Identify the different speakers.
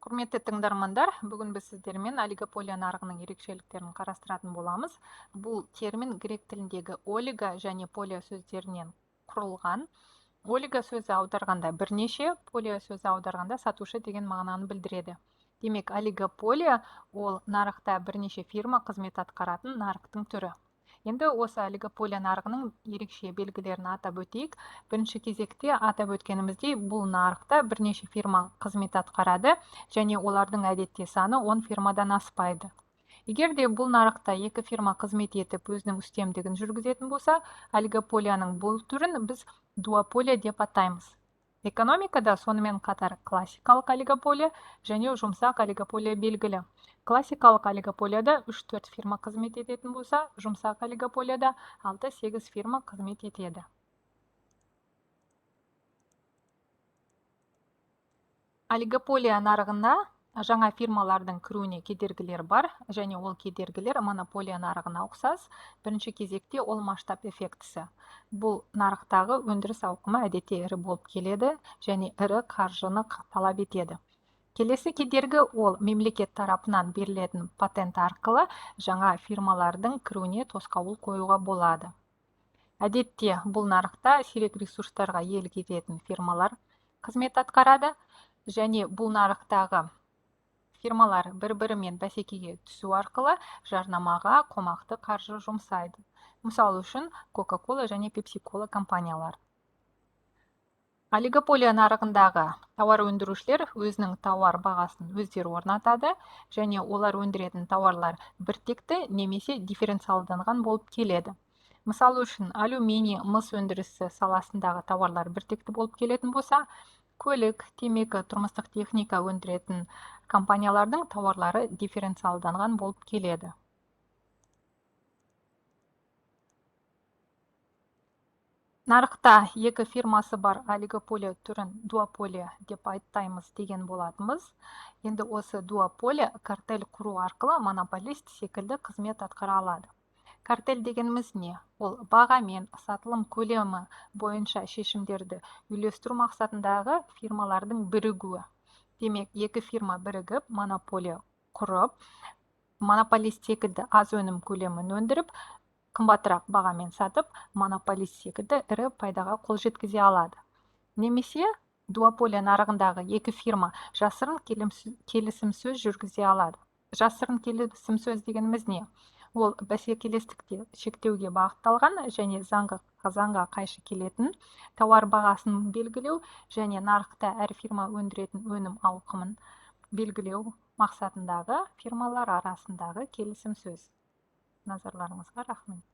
Speaker 1: Құрметті тыңдармандар, бүгін біз сіздермен олигополия нарығының ерекшеліктерін қарастыратын боламыз. Бұл термин грек тіліндегі олига және полия сөздерінен құрылған. Олига сөзі аударғанда бірнеше, полия сөзі аударғанда сатушы деген мағынаны білдіреді. Демек, олигополия ол нарықта бірнеше фирма қызмет атқаратын нарықтың түрі. Енді осы олигополия нарығының ерекше белгілерін атап өтейік. Бірінші кезекте атап өткеніміздей, бұл нарықта бірнеше фирма қызмет атқарады және олардың әдетте саны 10 фирмадан аспайды. Егер де бұл нарықта екі фирма қызмет етіп өзінің үстемдігін жүргізетін болса, олигополияның бұл түрін біз дуополия деп атаймыз. Экономикада сонымен қатар классикалық олигополия және жұмсақ олигополия белгілі. Классикалық олигополияда 3-4 фирма қызмет ететін болса, жұмсақ олигополияда 6-8 фирма қызмет етеді. Олигополия нарығына жаңа фирмалардың кіруіне кедергілер бар, және ол кедергілер монополия нарығына ұқсас. Бірінші кезекте ол масштаб эффектісі. Бұл нарықтағы өндіріс ауқымы әдетте ірі болып келеді және ірі қаржыны талап етеді. Келесі кедергі ол мемлекет тарапынан берілетін патент арқылы жаңа фирмалардың кіруіне тосқауыл қоюға болады. Әдетте бұл нарықта сирек ресурстарға иелік ететін фирмалар қызмет атқарады және бұл нарықтағы фирмалар бір-бірімен бәсекеге түсу арқылы жарнамаға қомақты қаржы жұмсайды. Мысалы үшін Coca-Cola және Pepsi-Cola компаниялар. Олигополия нарығындағы тауар өндірушілер өзінің тауар бағасын өздері орнатады және олар өндіретін тауарлар біртекті немесе дифференциалданған болып келеді. Мысалы үшін алюминий, мыс өндірісі саласындағы тауарлар біртекті болып келетін болса, көлік, темекі, тұрмыстық техника өндіретін компаниялардың тауарлары дифференциалданған болып келеді. Нарықта екі фирмасы бар олигополия түрін дуополия деп айтаймыз деген болатынбыз. Енді осы дуополия картель құру арқылы монополист секілді қызмет атқара алады. Картель дегеніміз не? Ол бағамен, сатылым көлемі бойынша шешімдерді үйлестіру мақсатындағы фирмалардың бірігуі. Демек, екі фирма бірігіп, монополия құрып, монополист секілді аз өнім көлемін өндіріп, қымбатырақ бағамен сатып, монополист секілді ірі пайдаға қол жеткізе алады. Немесе дуополия нарығындағы екі фирма жасырын келісімсөз жүргізе алады. Жасырын келісімсөз дегеніміз не? Ол бәсекелестікті шектеуге бағытталған және заңға қайшы келетін тауар бағасын белгілеу және нарықта әр фирма өндіретін өнім ауқымын белгілеу мақсатындағы фирмалар арасындағы келісімсөз. Назарларыңызға рахмет.